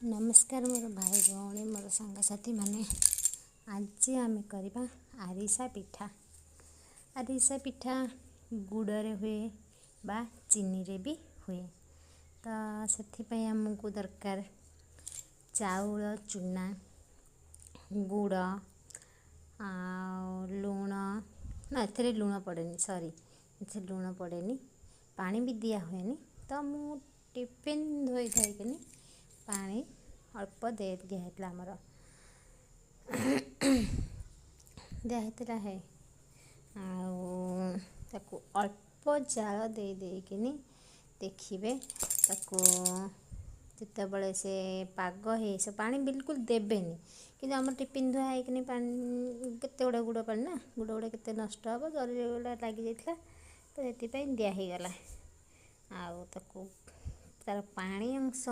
नमस्कार मोर भाई भौणी मोर सांगसाथी माने आज आमे करबा आरिसा पिठा। आरिसा पिठा गुड़रे हुए बा चीनी रे भी हुए। तो से आमको दरकार चाउल चूना गुड़ आ लुण ना ए लुण पड़ेनी सॉरी ए लुण पड़ेनी पानी भी दिया हुएनी। तो मु टिफिन धोई थाइकिनी पानी अल्प दे दिया आमर दिया है आको अल्प जाल दे देकिनी देखिए ताको जितेबले से पाग है से पानी बिल्कुल देवेनि कि आम टिफिन धुआ है पानी केते गुड़ा गुड़ पानी ना गुड़ गुड़ा केते नष्ट हे जरी गुड़ा लगी जाता तो ये दिहगला तार पानी अंश